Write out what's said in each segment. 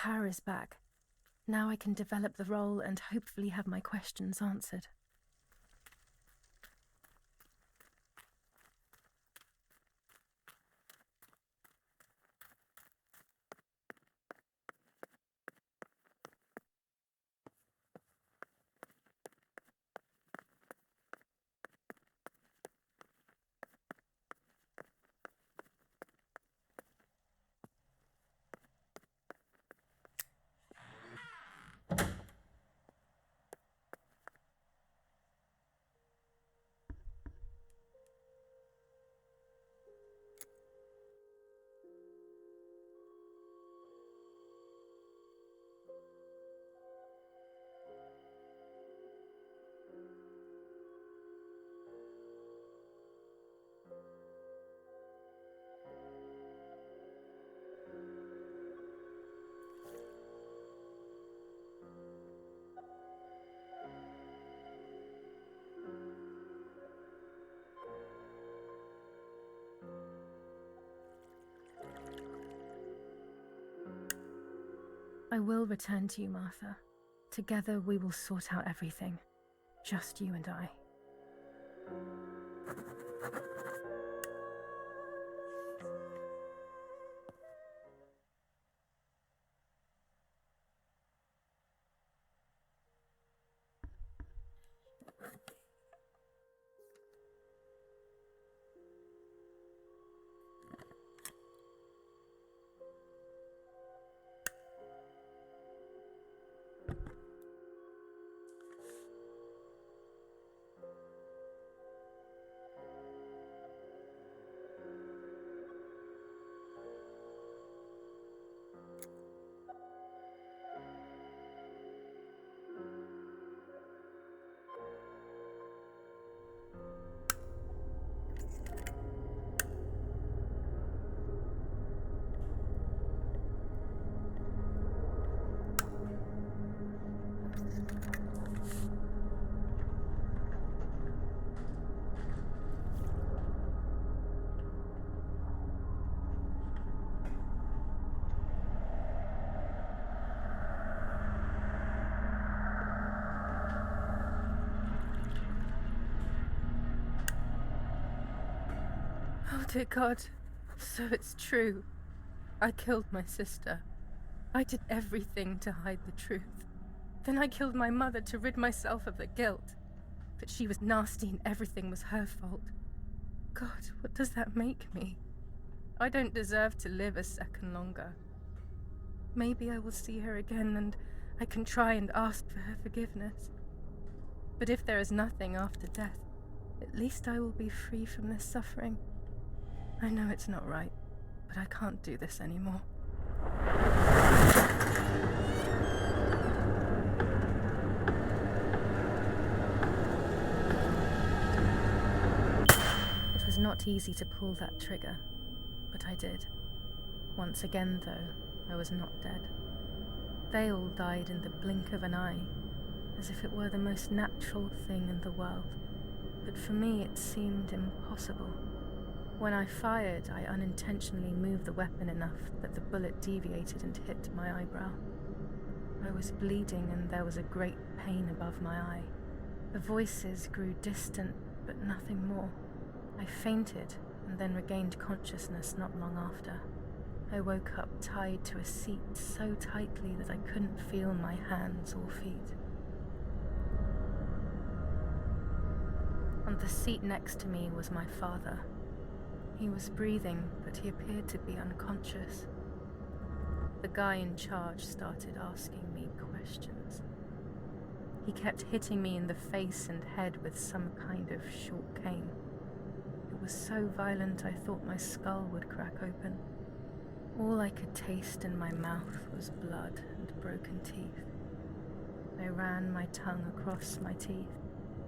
power is back. Now I can develop the role and hopefully have my questions answered. I will return to you, Martha. Together we will sort out everything. Just you and I. Oh dear God, so it's true. I killed my sister. I did everything to hide the truth. Then I killed my mother to rid myself of the guilt. But she was nasty and everything was her fault. God, what does that make me? I don't deserve to live a second longer. Maybe I will see her again and I can try and ask for her forgiveness. But if there is nothing after death, at least I will be free from this suffering. I know it's not right, but I can't do this anymore. It was not easy to pull that trigger, but I did. Once again, though, I was not dead. They all died in the blink of an eye, as if it were the most natural thing in the world. But for me, it seemed impossible. When I fired, I unintentionally moved the weapon enough that the bullet deviated and hit my eyebrow. I was bleeding and there was a great pain above my eye. The voices grew distant, but nothing more. I fainted and then regained consciousness not long after. I woke up tied to a seat so tightly that I couldn't feel my hands or feet. On the seat next to me was my father. He was breathing, but he appeared to be unconscious. The guy in charge started asking me questions. He kept hitting me in the face and head with some kind of short cane. It was so violent I thought my skull would crack open. All I could taste in my mouth was blood and broken teeth. I ran my tongue across my teeth,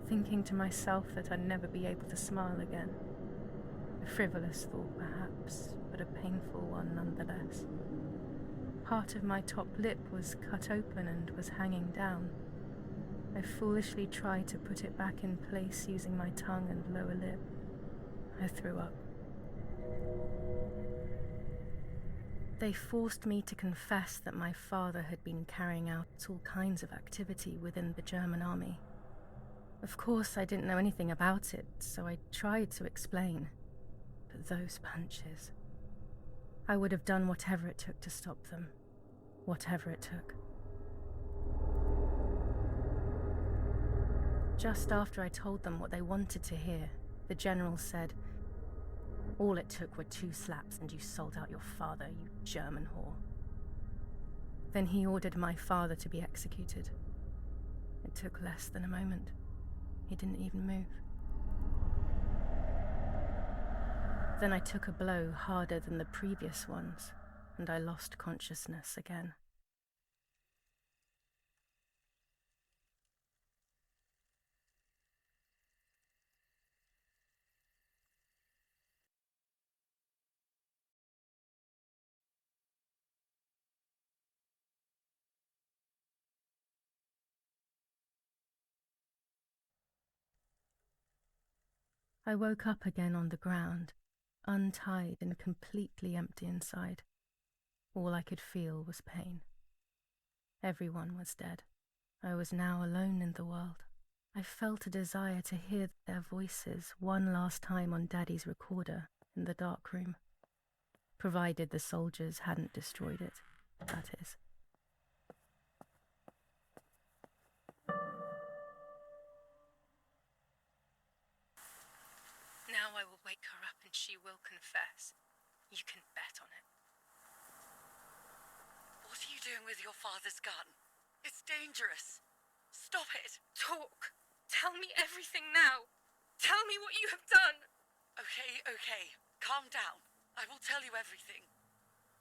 thinking to myself that I'd never be able to smile again. A frivolous thought, perhaps, but a painful one nonetheless. Part of my top lip was cut open and was hanging down. I foolishly tried to put it back in place using my tongue and lower lip. I threw up. They forced me to confess that my father had been carrying out all kinds of activity within the German army. Of course, I didn't know anything about it, so I tried to explain. But those punches... I would have done whatever it took to stop them. Whatever it took. Just after I told them what they wanted to hear, the general said, "All it took were 2 slaps and you sold out your father, you German whore." Then he ordered my father to be executed. It took less than a moment. He didn't even move. Then I took a blow harder than the previous ones, and I lost consciousness again. I woke up again on the ground, untied and completely empty inside. All I could feel was pain. Everyone was dead. I was now alone in the world. I felt a desire to hear their voices one last time on Daddy's recorder in the dark room. Provided the soldiers hadn't destroyed it, that is. Now I will wake her up and she will confess. You can bet on it. What are you doing with your father's gun? It's dangerous. Stop it. Talk. Tell me everything now. Tell me what you have done. Okay. Calm down. I will tell you everything.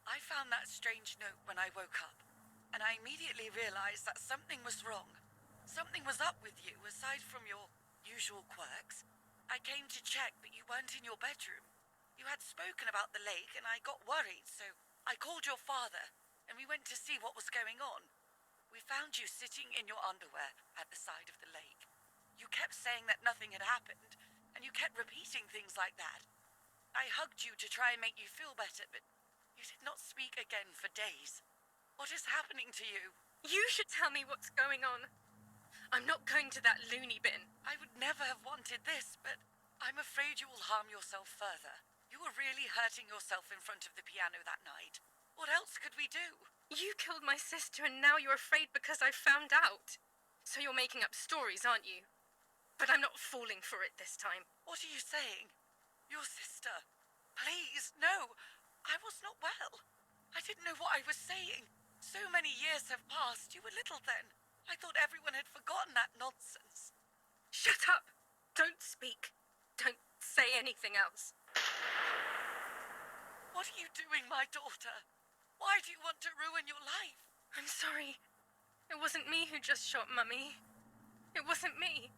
I found that strange note when I woke up, and I immediately realized that something was wrong. Something was up with you, aside from your usual quirks. I came to check, but you weren't in your bedroom. You had spoken about the lake, and I got worried, so I called your father, and we went to see what was going on. We found you sitting in your underwear at the side of the lake. You kept saying that nothing had happened, and you kept repeating things like that. I hugged you to try and make you feel better, but you did not speak again for days. What is happening to you? You should tell me what's going on. I'm not going to that loony bin. I would never have wanted this, but I'm afraid you will harm yourself further. You were really hurting yourself in front of the piano that night. What else could we do? You killed my sister and now you're afraid because I found out. So you're making up stories, aren't you? But I'm not falling for it this time. What are you saying? Your sister? Please, no. I was not well. I didn't know what I was saying. So many years have passed. You were little then. I thought everyone had forgotten that nonsense. Shut up! Don't speak. Don't say anything else. What are you doing, my daughter? Why do you want to ruin your life? I'm sorry. It wasn't me who just shot Mummy. It wasn't me.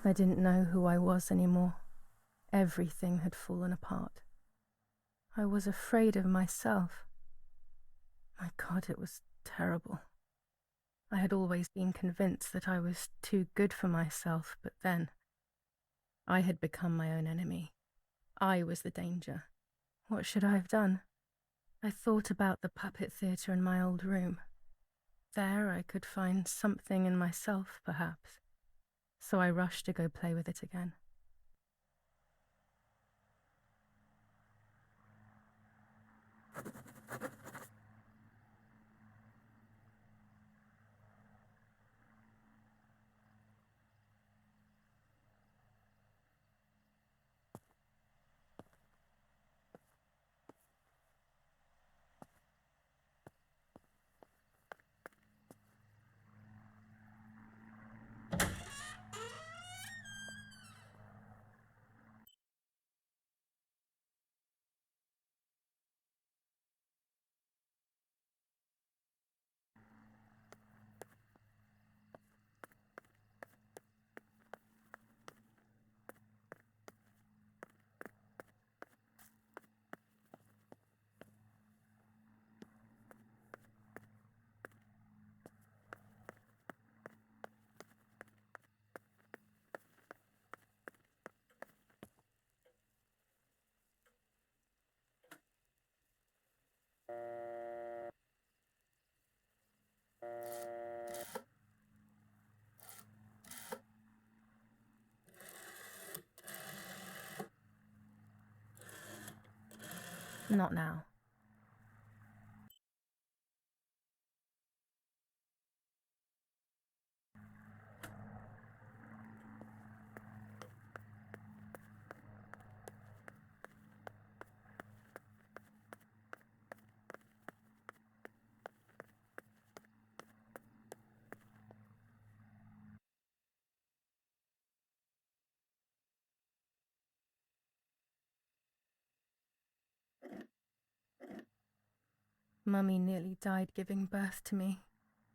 I didn't know who I was anymore. Everything had fallen apart. I was afraid of myself. My God, it was terrible. I had always been convinced that I was too good for myself, but then I had become my own enemy. I was the danger. What should I have done? I thought about the puppet theatre in my old room. There I could find something in myself, perhaps. So I rushed to go play with it again. Not now. Mummy nearly died giving birth to me.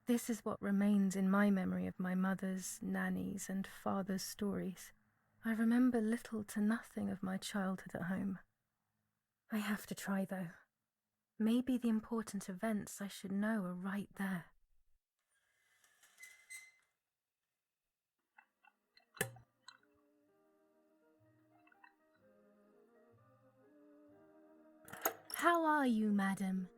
This is what remains in my memory of my mother's, nanny's, and father's stories. I remember little to nothing of my childhood at home. I have to try, though. Maybe the important events I should know are right there. How are you, madam?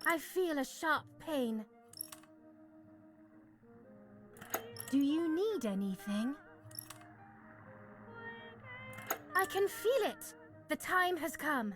I feel a sharp pain. Do you need anything? I can feel it. The time has come.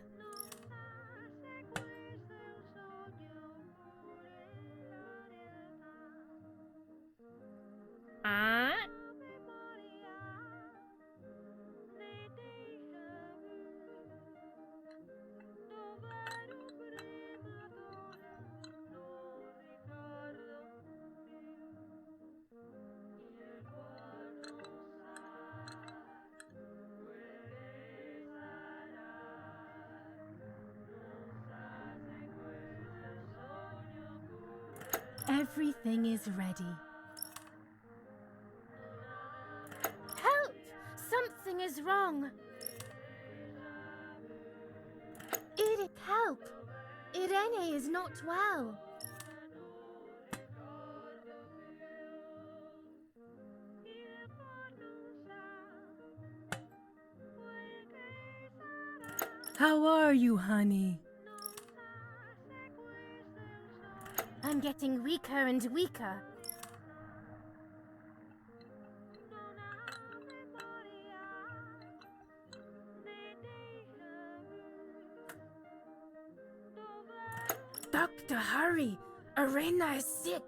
Everything is ready. Help! Something is wrong. Help! Irene is not well. How are you, honey? I'm getting weaker and weaker. Doctor, hurry! Irena is sick!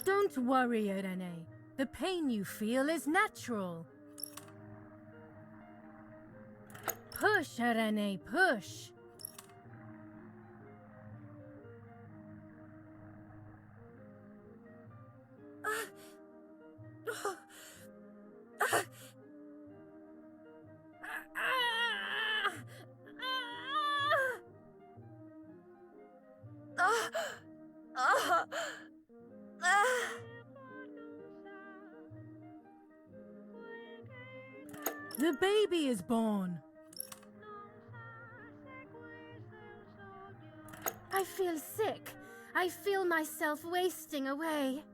Don't worry, Irene. The pain you feel is natural. Push, Irene, push! The baby is born. I feel sick. I feel myself wasting away.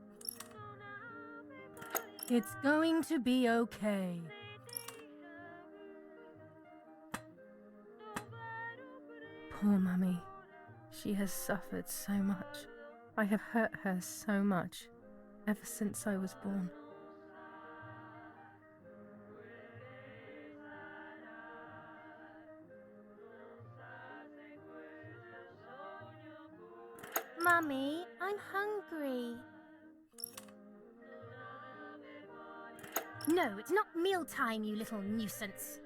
It's going to be okay. Poor Mummy. She has suffered so much. I have hurt her so much, ever since I was born. Mummy, I'm hungry. No, it's not mealtime, you little nuisance.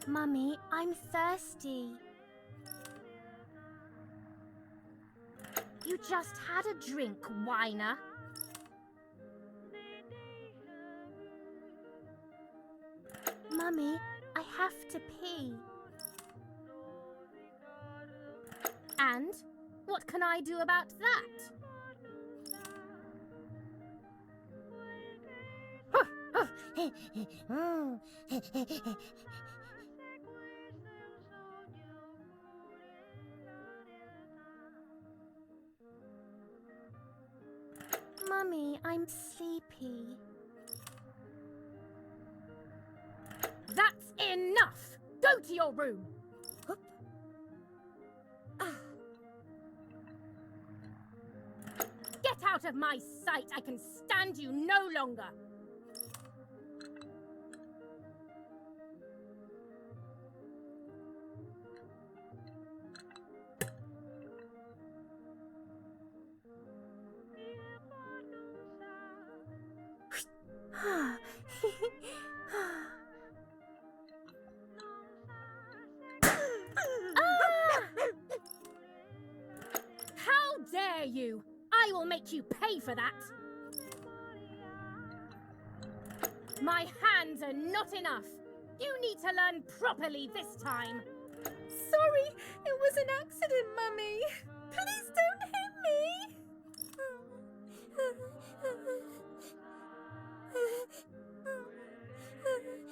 Mummy, I'm thirsty. You just had a drink, whiner. Mummy, I have to pee. And? What can I do about that? Mummy, I'm sleepy. That's enough! Go to your room! Whoop. Ah. Get out of my sight! I can stand you no longer! How dare you! I will make you pay for that! My hands are not enough! You need to learn properly this time! Sorry, it was an accident, Mummy. Please don't hit me.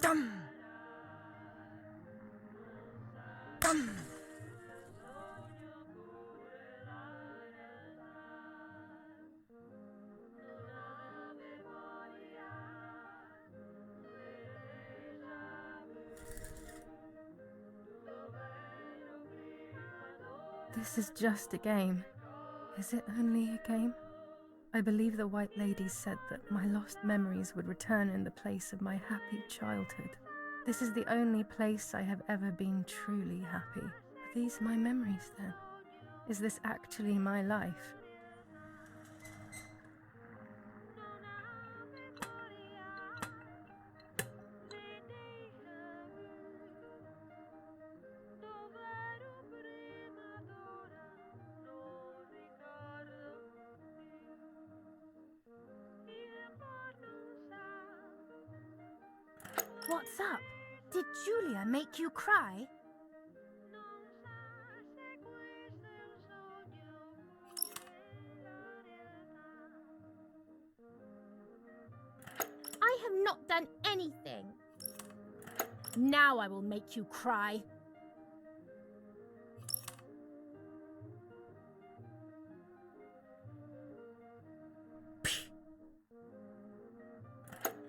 Dum! Dum! This is just a game. Is it only a game? I believe the White Lady said that my lost memories would return in the place of my happy childhood. This is the only place I have ever been truly happy. Are these my memories then? Is this actually my life? What's up? Did Julia make you cry? I have not done anything! Now I will make you cry!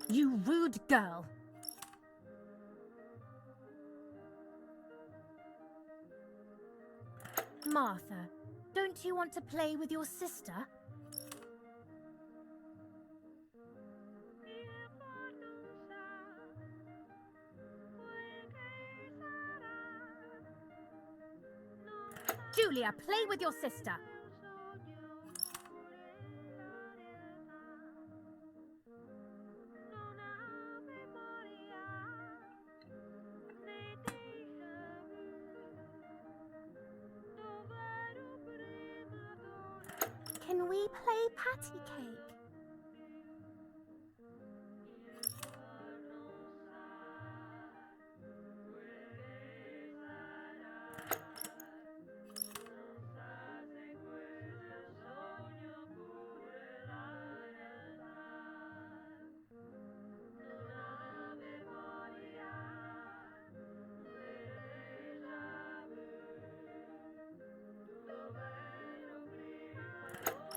You rude girl! Martha, don't you want to play with your sister? Julia, play with your sister! Can we play patty cake?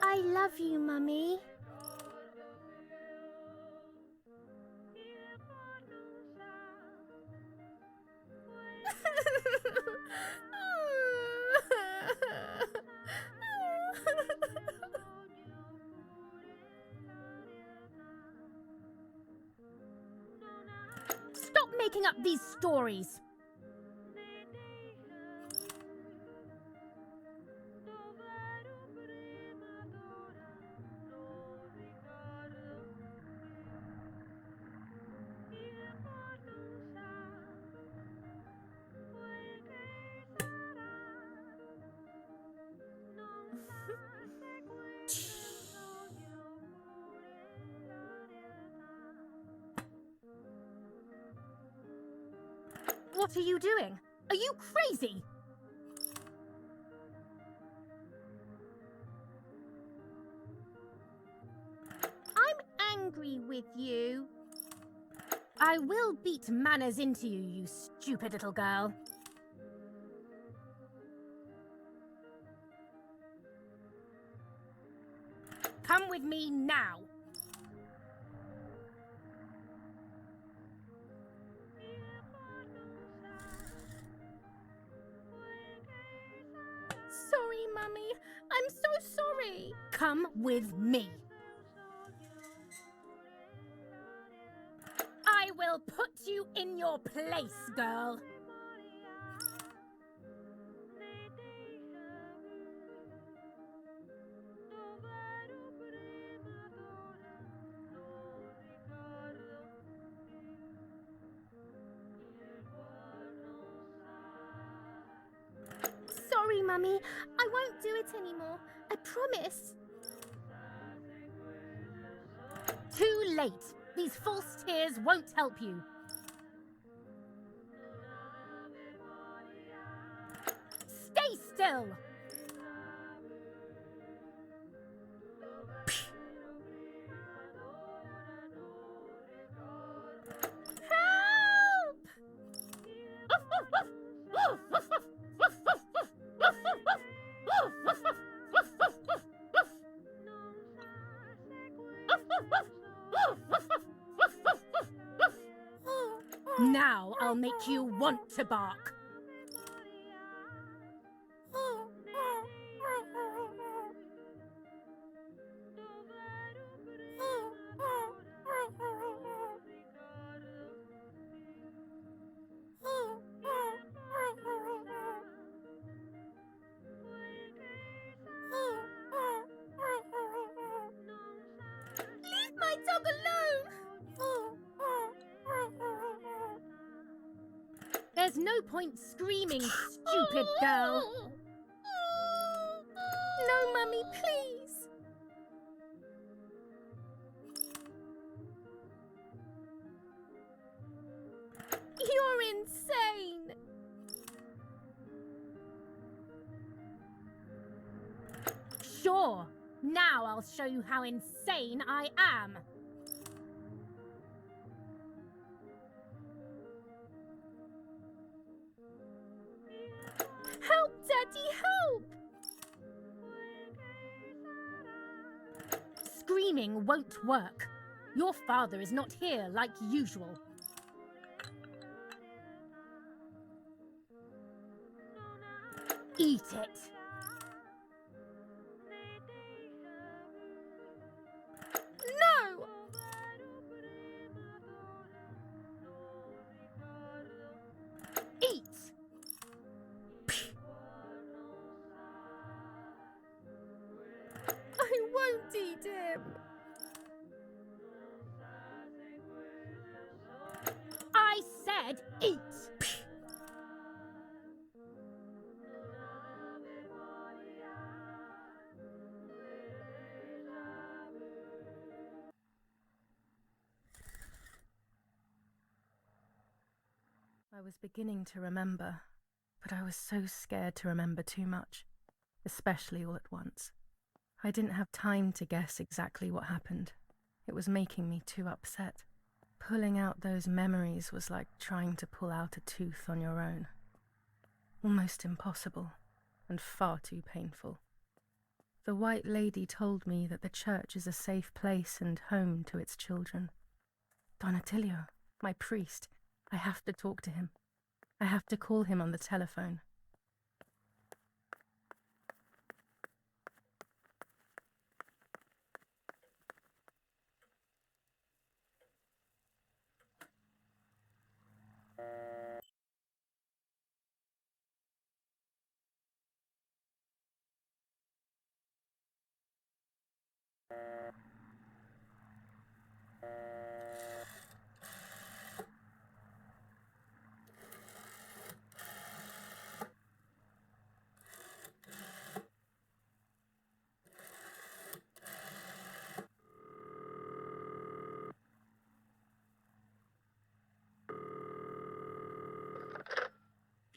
I love you, Mummy. Stop making up these stories! What are you doing? Are you crazy? I'm angry with you. I will beat manners into you, you stupid little girl. Come with me now. Sorry, Mummy. I'm so sorry. Come with me. I will put you in your place, girl. Sorry, Mummy. I won't do it anymore. I promise. Too late. These false tears won't help you. Stay still. Help! Now I'll make you want to bark. Leave my dog alone! There's no point screaming, stupid girl. No, Mummy, please. You're insane. Sure. Now I'll show you how insane I am. Help, Daddy, help! Screaming won't work. Your father is not here like usual. Eat it. No! Eat! I won't eat him. I said eat! I was beginning to remember, but I was so scared to remember too much, especially all at once. I didn't have time to guess exactly what happened. It was making me too upset. Pulling out those memories was like trying to pull out a tooth on your own. Almost impossible, and far too painful. The White Lady told me that the church is a safe place and home to its children. Don Attilio, my priest, I have to talk to him. I have to call him on the telephone.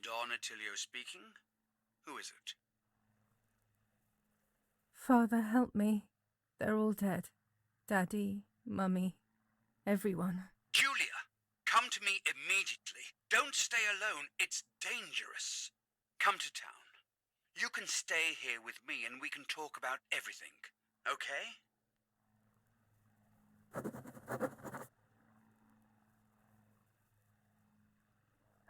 Don Attilio speaking. Who is it? Father, help me. They're all dead. Daddy, Mummy, everyone. Julia! Come to me immediately. Don't stay alone. It's dangerous. Come to town. You can stay here with me and we can talk about everything. Okay?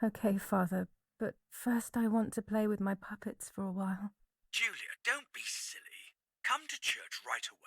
Okay, Father, but first I want to play with my puppets for a while. Julia, don't be silly. Come to church right away.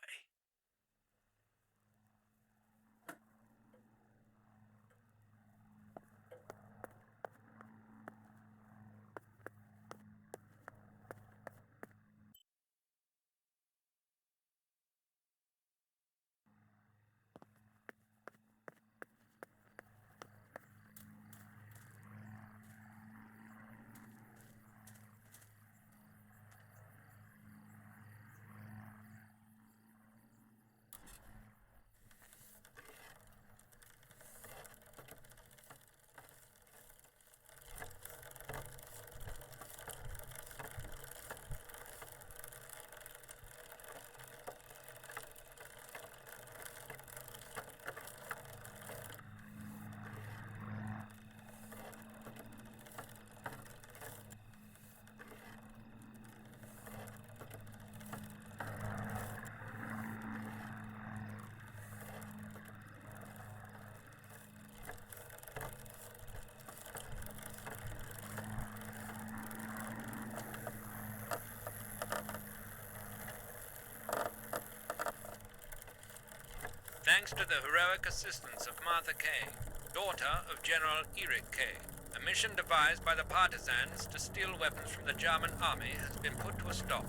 Thanks to the heroic assistance of Martha Kay, daughter of General Eric Kay, a mission devised by the partisans to steal weapons from the German army has been put to a stop.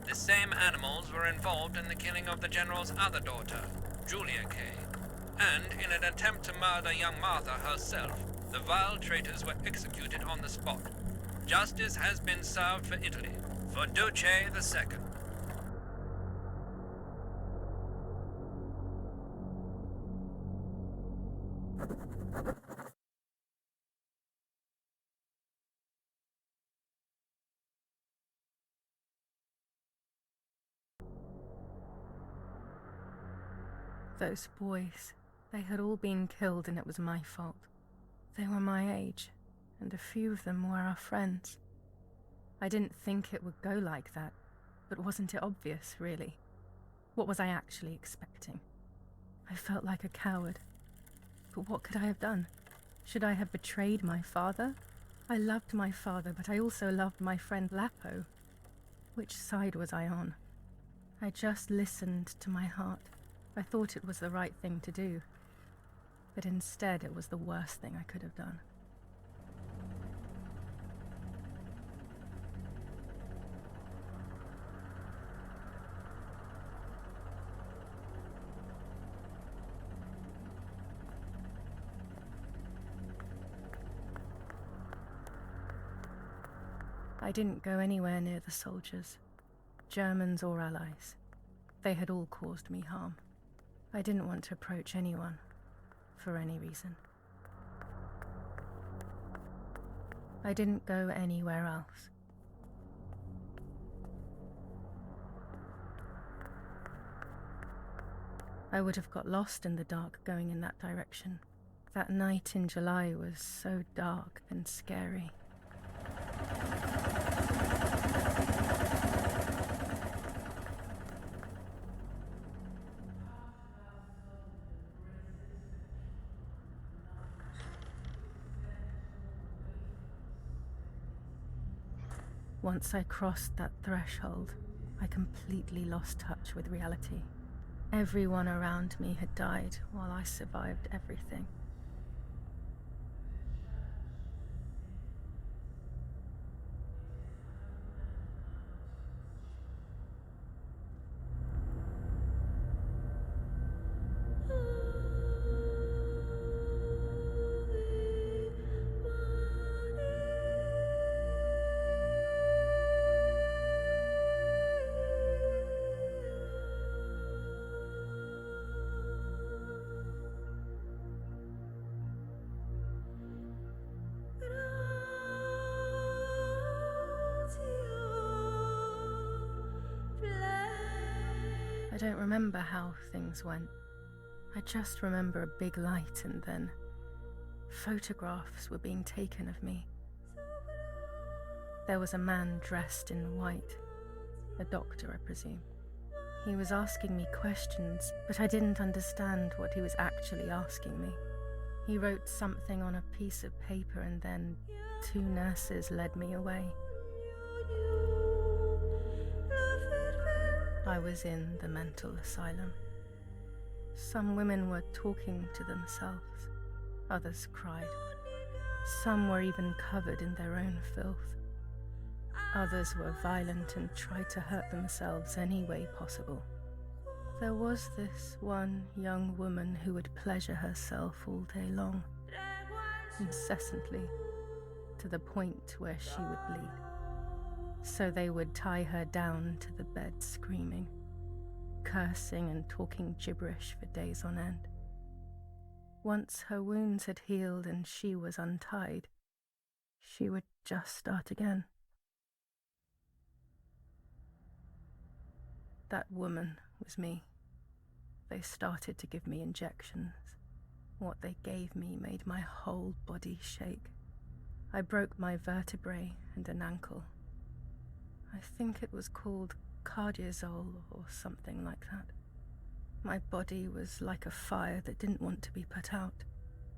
The same animals were involved in the killing of the general's other daughter, Julia Kay, and in an attempt to murder young Martha herself, the vile traitors were executed on the spot. Justice has been served for Italy, for Duce II. Those boys, they had all been killed and it was my fault. They were my age, and a few of them were our friends. I didn't think it would go like that, but wasn't it obvious, really? What was I actually expecting? I felt like a coward. But what could I have done? Should I have betrayed my father? I loved my father, but I also loved my friend Lapo. Which side was I on? I just listened to my heart. I thought it was the right thing to do. But instead, it was the worst thing I could have done. I didn't go anywhere near the soldiers, Germans or allies. They had all caused me harm. I didn't want to approach anyone, for any reason. I didn't go anywhere else. I would have got lost in the dark going in that direction. That night in July was so dark and scary. Once I crossed that threshold, I completely lost touch with reality. Everyone around me had died while I survived everything. I don't remember how things went. I just remember a big light and then Photographs were being taken of me. There was a man dressed in white, a doctor, I presume. He was asking me questions, but I didn't understand what he was actually asking me. He wrote something on a piece of paper and then 2 nurses led me away. I was in the mental asylum. Some women were talking to themselves. Others cried. Some were even covered in their own filth. Others were violent and tried to hurt themselves any way possible. There was this one young woman who would pleasure herself all day long, incessantly, to the point where she would bleed. So they would tie her down to the bed screaming, cursing and talking gibberish for days on end. Once her wounds had healed and she was untied, she would just start again. That woman was me. They started to give me injections. What they gave me made my whole body shake. I broke my vertebrae and an ankle. I think it was called cardiazole or something like that. My body was like a fire that didn't want to be put out.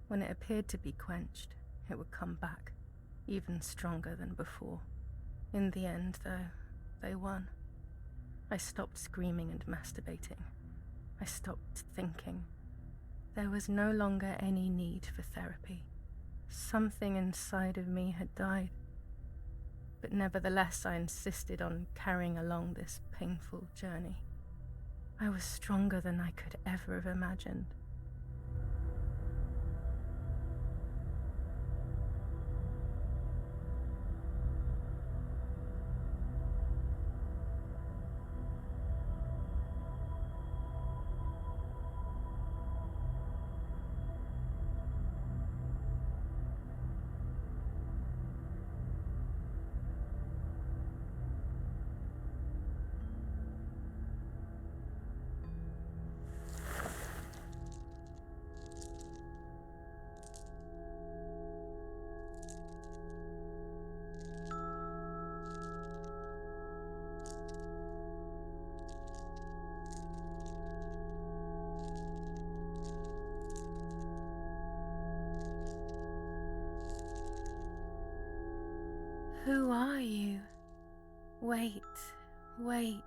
When it appeared to be quenched, it would come back, even stronger than before. In the end, though, they won. I stopped screaming and masturbating. I stopped thinking. There was no longer any need for therapy. Something inside of me had died. But nevertheless, I insisted on carrying along this painful journey. I was stronger than I could ever have imagined. Who are you? Wait, wait.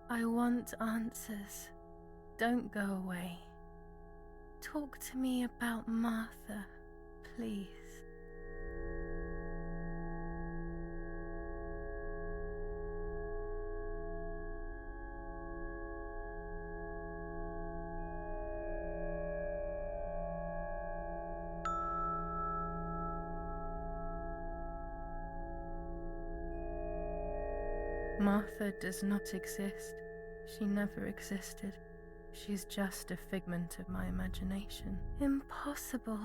I want answers. Don't go away. Talk to me about Martha, please. Martha does not exist. She never existed. She's just a figment of my imagination. Impossible.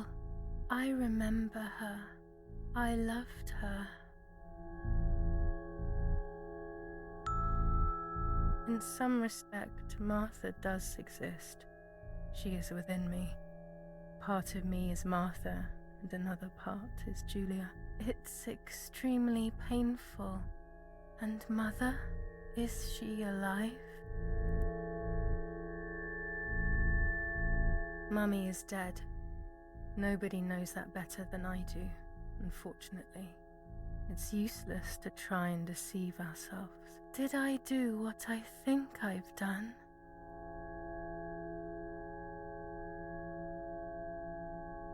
I remember her. I loved her. In some respect, Martha does exist. She is within me. Part of me is Martha, and another part is Julia. It's extremely painful. And Mother? Is she alive? Mummy is dead. Nobody knows that better than I do, unfortunately. It's useless to try and deceive ourselves. Did I do what I think I've done?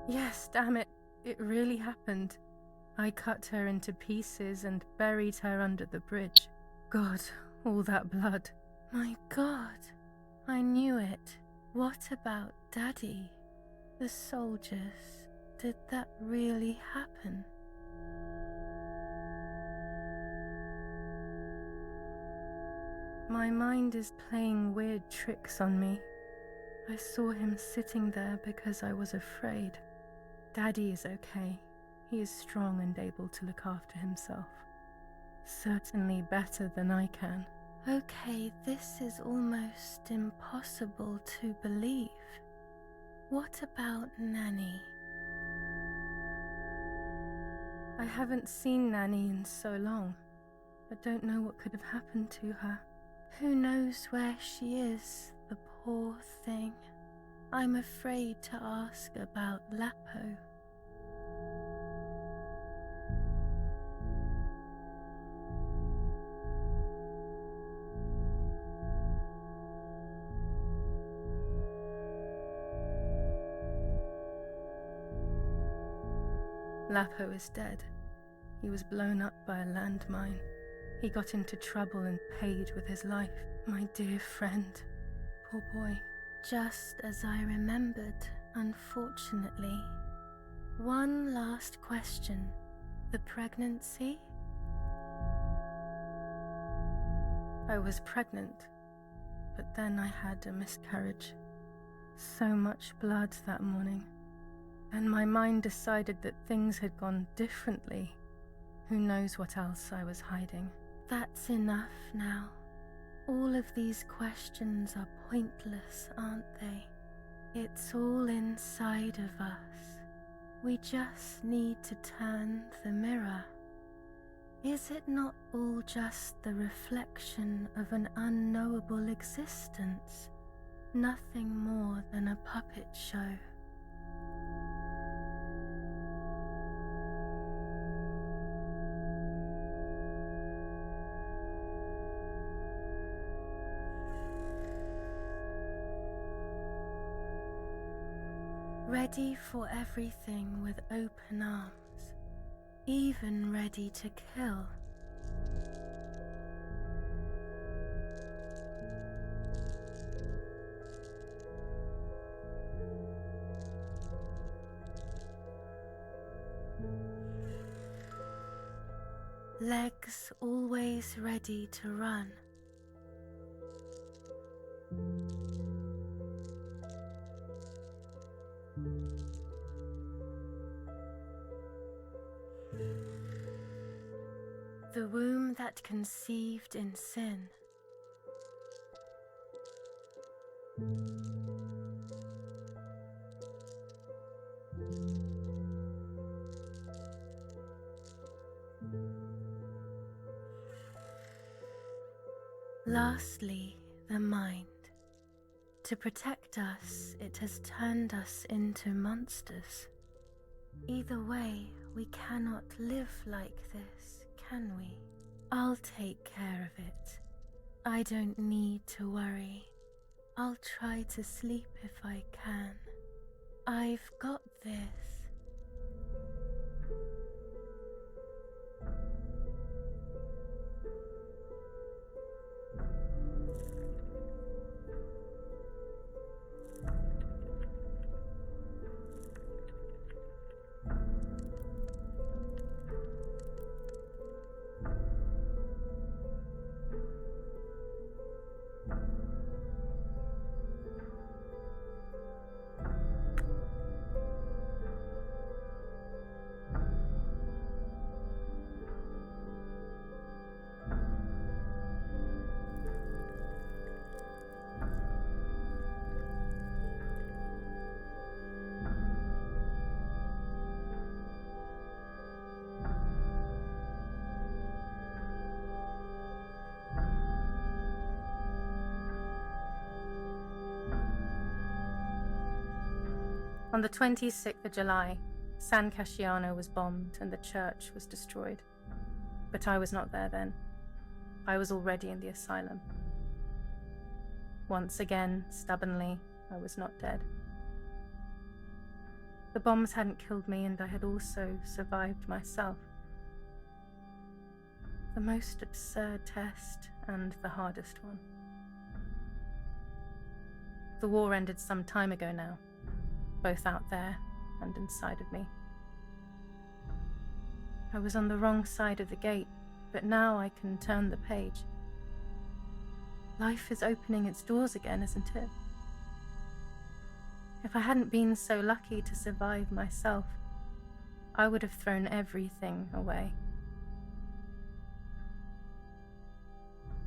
Yes, damn it. It really happened. I cut her into pieces and buried her under the bridge. God, all that blood. My God, I knew it. What about Daddy? The soldiers? Did that really happen? My mind is playing weird tricks on me. I saw him sitting there because I was afraid. Daddy is okay. He is strong and able to look after himself. Certainly better than I can. Okay, this is almost impossible to believe. What about Nanny? I haven't seen Nanny in so long. I don't know what could have happened to her. Who knows where she is, the poor thing. I'm afraid to ask about Lapo. Lapo is dead. He was blown up by a landmine. He got into trouble and paid with his life. My dear friend. Poor boy. Just as I remembered, unfortunately. One last question. The pregnancy? I was pregnant, but then I had a miscarriage. So much blood that morning. And my mind decided that things had gone differently. Who knows what else I was hiding? That's enough now. All of these questions are pointless, aren't they? It's all inside of us. We just need to turn the mirror. Is it not all just the reflection of an unknowable existence? Nothing more than a puppet show. Ready for everything with open arms, even ready to kill. Legs always ready to run. The womb that conceived in sin. Lastly, the mind. To protect us, it has turned us into monsters. Either way, we cannot live like this, can we? I'll take care of it. I don't need to worry. I'll try to sleep if I can. I've got this. On the 26th of July, San Casciano was bombed and the church was destroyed. But I was not there then. I was already in the asylum. Once again, stubbornly, I was not dead. The bombs hadn't killed me, and I had also survived myself. The most absurd test and the hardest one. The war ended some time ago now, both out there and inside of me. I was on the wrong side of the gate, but now I can turn the page. Life is opening its doors again, isn't it? If I hadn't been so lucky to survive myself, I would have thrown everything away.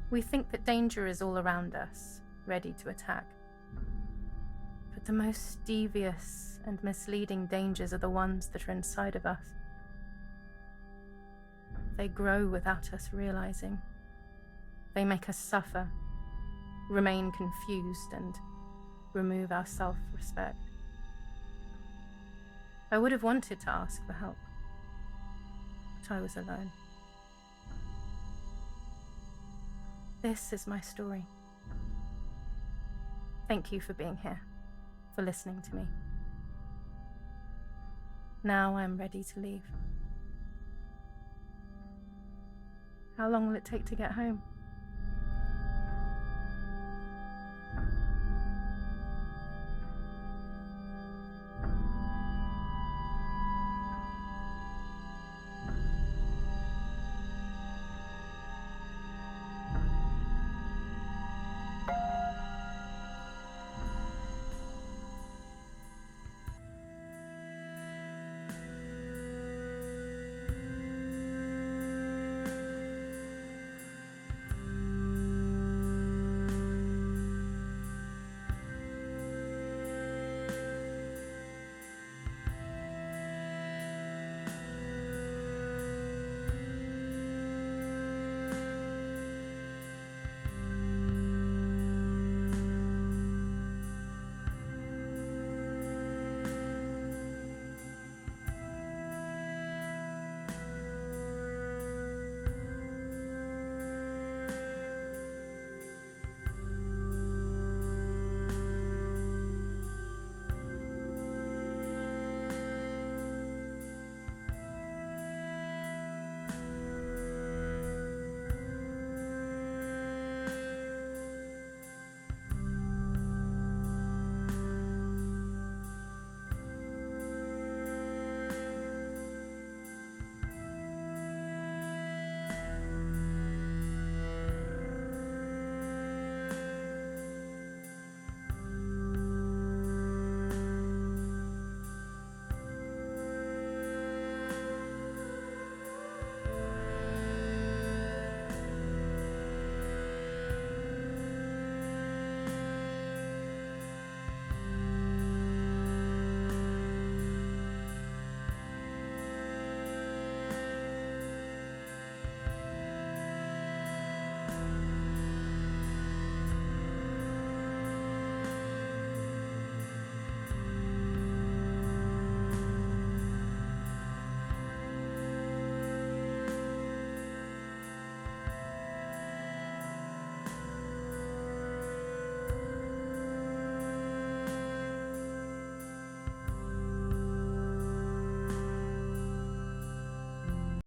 We think that danger is all around us, ready to attack. But the most devious and misleading dangers are the ones that are inside of us. They grow without us realizing. They make us suffer, remain confused, and remove our self-respect. I would have wanted to ask for help, but I was alone. This is my story. Thank you for being here, for listening to me. Now I'm ready to leave. How long will it take to get home?